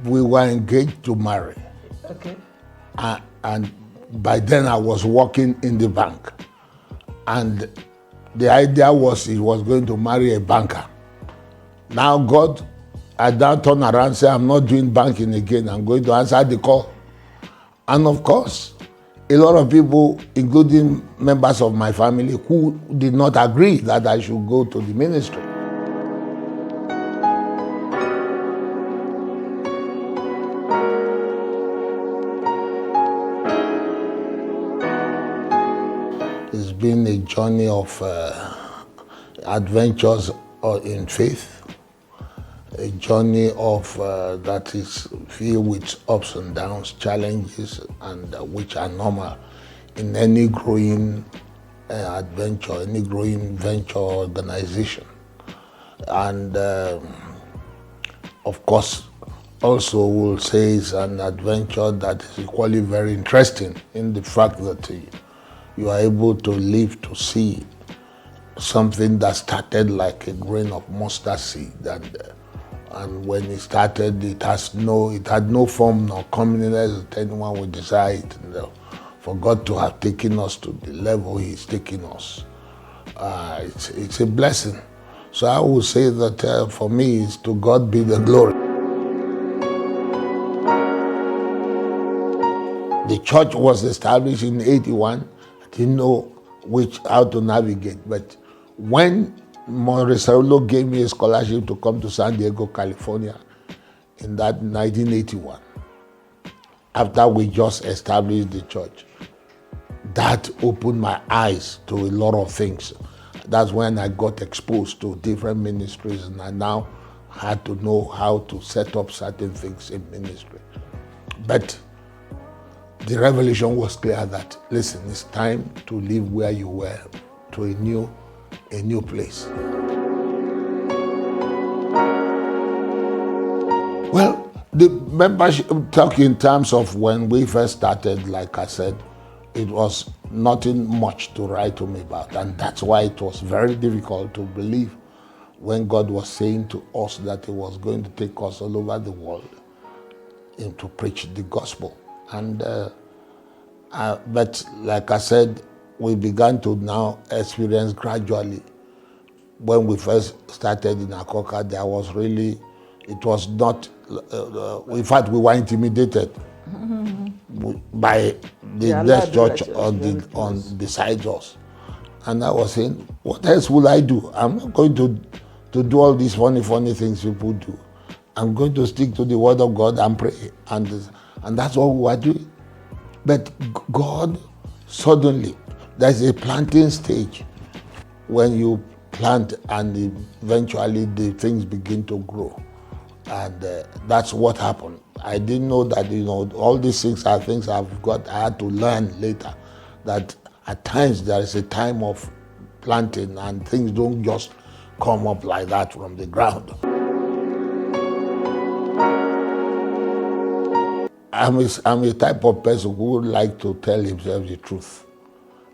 We were engaged to marry. Okay. And by then I was working in the bank. And the idea was he was going to marry a banker. Now God, I now turn around and say, I'm not doing banking again. I'm going to answer the call. And of course, a lot of people, including members of my family, who did not agree that I should go to the ministry. It's been a journey of adventures in faith, a journey of that is filled with ups and downs, challenges, and which are normal in any growing adventure, any growing venture organization. And of course, also we'll say it's an adventure that is equally very interesting in the fact that you are able to live to see something that started like a grain of mustard seed, and when it started, it had no form nor comeliness that anyone would desire it. For God to have taken us to the level He's taken us, it's a blessing. So I would say that for me, it's to God be the glory. The church was established in 81. I didn't know how to navigate, but when Maurice gave me a scholarship to come to San Diego, California in that 1981, after we just established the church, that opened my eyes to a lot of things. That's when I got exposed to different ministries, and I now had to know how to set up certain things in ministry. But the revelation was clear that, listen, it's time to leave where you were to a new place. Well, the membership talk in terms of when we first started, like I said, it was nothing much to write to me about. And that's why it was very difficult to believe when God was saying to us that He was going to take us all over the world and to preach the gospel. And but like I said, we began to now experience gradually. When we first started in Akoka, it was not, in fact, we were intimidated by the next church on beside us. And I was saying, what else will I do? I'm not going to do all these funny things people do. I'm going to stick to the word of God and pray. And that's what we were doing. But God, suddenly, there's a planting stage when you plant and eventually the things begin to grow. And that's what happened. I didn't know that, all these things are things I had to learn later, that at times there is a time of planting and things don't just come up like that from the ground. I'm a type of person who would like to tell himself the truth.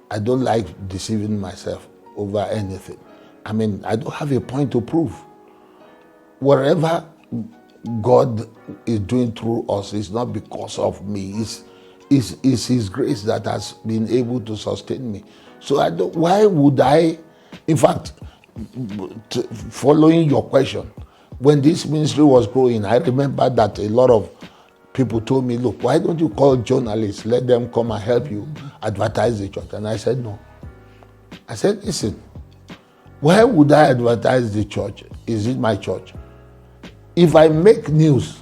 I don't like deceiving myself over anything. I don't have a point to prove. Whatever God is doing through us is not because of me. It's His grace that has been able to sustain me. So why would I, in fact, following your question, when this ministry was growing, I remember that a lot of people told me, look, why don't you call journalists, let them come and help you advertise the church? And I said, no. I said, listen, why would I advertise the church? Is it my church? If I make news,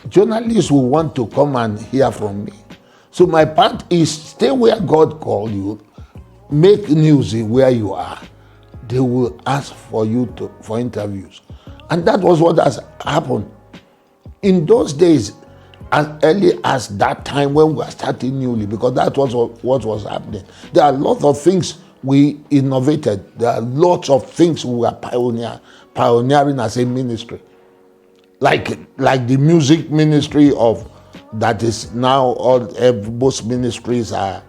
journalists will want to come and hear from me. So my part is stay where God called you, make news where you are. They will ask for you for interviews. And that was what has happened. In those days, as early as that time when we were starting newly, because that was what was happening. There are lots of things we innovated. There are lots of things we were pioneering as a ministry. Like the music ministry that is now most ministries are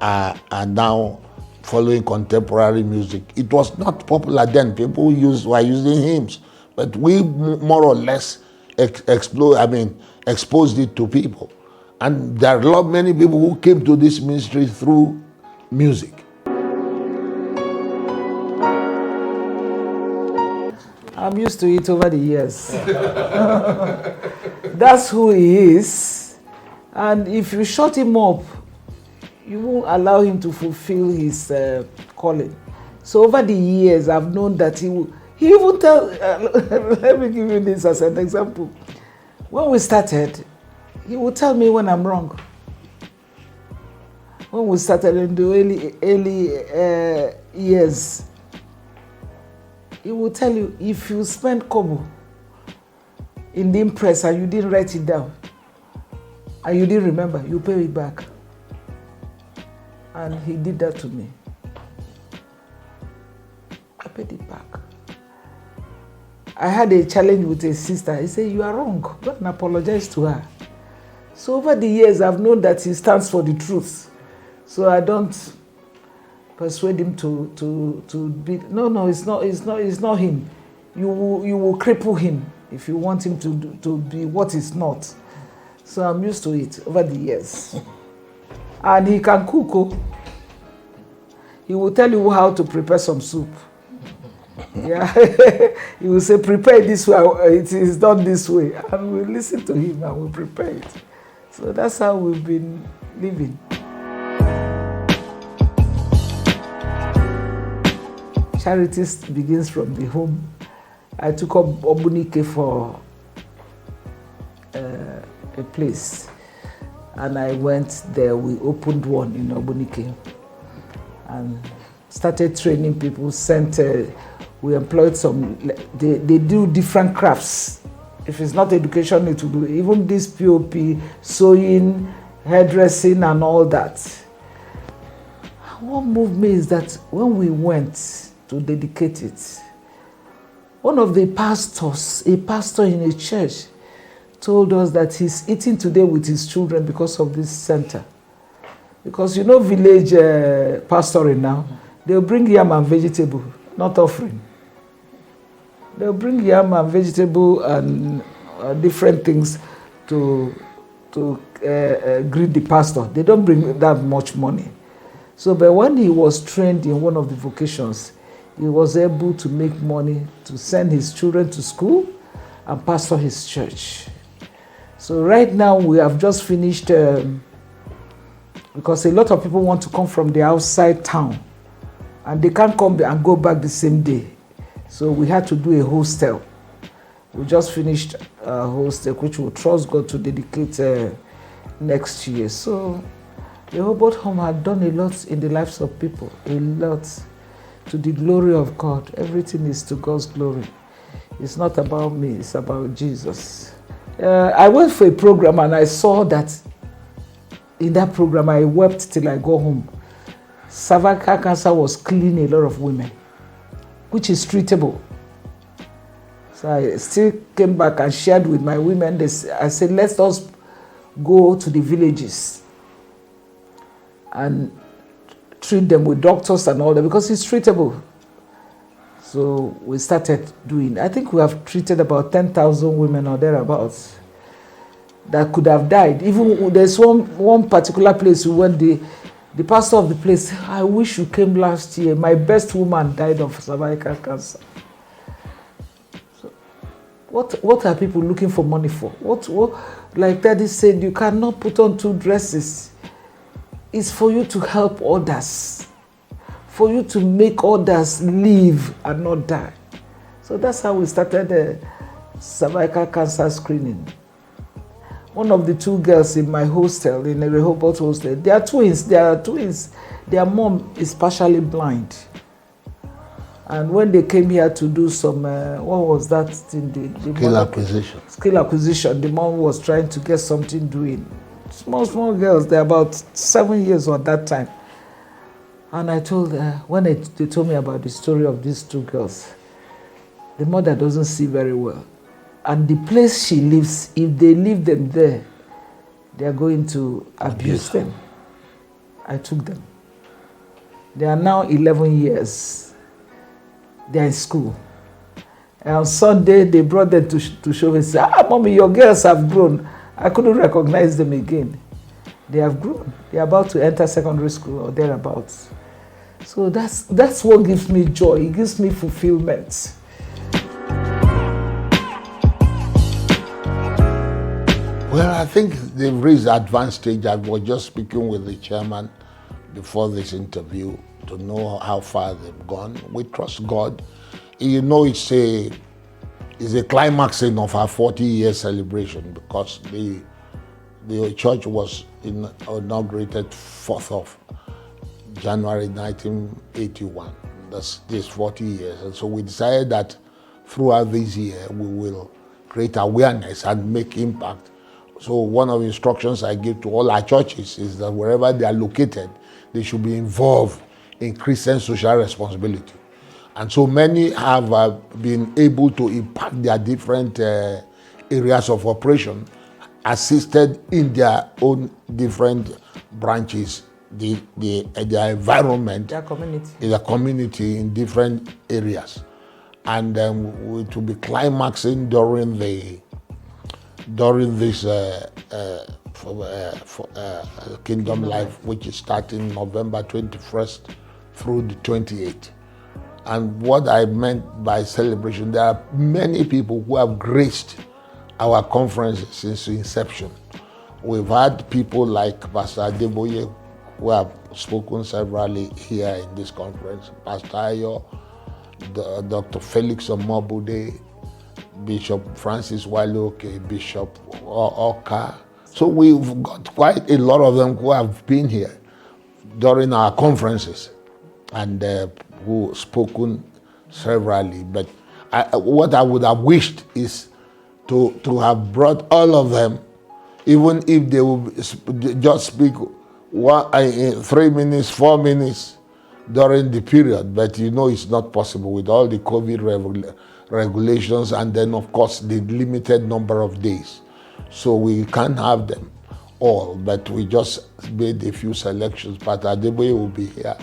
now following contemporary music. It was not popular then. People were using hymns, but we more or less exposed it to people. And there are many people who came to this ministry through music. I'm used to it over the years. That's who he is. And if you shut him up, you won't allow him to fulfill his calling. So over the years, I've known that he even tell, let me give you this as an example. When we started, he would tell me when I'm wrong. When we started in the early years, he will tell you, if you spend kobo in the impress and you didn't write it down, and you didn't remember, you pay it back. And he did that to me. I paid it back. I had a challenge with a sister. He said, you are wrong. Go and apologize to her. So over the years, I've known that he stands for the truth. So I don't persuade him to be. No, it's not him. You will cripple him if you want him to be what he's not. So I'm used to it over the years. And he can cook. He will tell you how to prepare some soup. Yeah, he will say, prepare it this way, it is done this way. And we'll listen to him and we'll prepare it. So that's how we've been living. Charity begins from the home. I took up Obunike for a place. And I went there, we opened one in Obunike. And started training people, we employed some, they do different crafts. If it's not education, it will be even this POP, sewing, hairdressing and all that. What moved me is that when we went to dedicate it, one of the pastors, a pastor in a church, told us that he's eating today with his children because of this center. Because you know village pastoring now, they'll bring yam and vegetable, not offering. They'll bring yam and vegetable and different things to greet the pastor. They don't bring that much money. So, but when he was trained in one of the vocations, he was able to make money to send his children to school and pastor his church. So right now we have just finished, because a lot of people want to come from the outside town and they can't come and go back the same day. So we had to do a hostel. We just finished a hostel, which we'll trust God to dedicate next year. So the Rehoboth Home had done a lot in the lives of people, a lot to the glory of God. Everything is to God's glory. It's not about me, it's about Jesus. I went for a program and I saw that in that program I wept till I go home. Cervical cancer was killing a lot of women, which is treatable. So I still came back and shared with my women. I said, let us go to the villages and treat them with doctors and all that, because it's treatable. So we started doing, I think we have treated about 10,000 women or thereabouts that could have died. Even there's one particular place we went, the pastor of the place, I wish you came last year. My best woman died of cervical cancer. So what are people looking for money for? What like Daddy said, you cannot put on 2 dresses. It's for you to help others, for you to make others live and not die. So that's how we started the cervical cancer screening. One of the 2 girls in my hostel, in the Rehoboth hostel, they are twins. Their mom is partially blind. And when they came here to do some, what was that thing? Skill acquisition. Skill acquisition. The mom was trying to get something doing. Small girls, they're about 7 years at that time. And I told her, when they told me about the story of these 2 girls, the mother doesn't see very well. And the place she lives, if they leave them there, they are going to abuse them. I took them. They are now 11 years. They are in school. And on Sunday, they brought them to show me, say, Mommy, your girls have grown. I couldn't recognize them again. They have grown. They're about to enter secondary school or thereabouts. So that's what gives me joy. It gives me fulfillment. Well, I think they've reached the advanced stage. I was just speaking with the chairman before this interview to know how far they've gone. We trust God. You know, it's a climaxing of our 40-year celebration, because the church was inaugurated 4th of January 1981. That's this 40 years. And so we decided that throughout this year we will create awareness and make impact. So one of the instructions I give to all our churches is that wherever they are located, they should be involved in Christian social responsibility. And so many have been able to impact their different areas of operation, assisted in their own different branches, their environment, their community in different areas. And to be climaxing during this Kingdom Life, which is starting November 21st through the 28th. And what I meant by celebration, there are many people who have graced our conferences since inception. We've had people like Pastor Adeboye, who have spoken severally here in this conference, Pastor Ayo, Dr. Felix Omobude, Bishop Francis Waloke, Bishop Oka. So we've got quite a lot of them who have been here during our conferences and who spoken severally. But what I would have wished is to have brought all of them, even if they will just speak 3 minutes, 4 minutes during the period. But you know it's not possible with all the COVID regulations, and then of course the limited number of days. So we can't have them all, but we just made a few selections. But Adeboye will be here.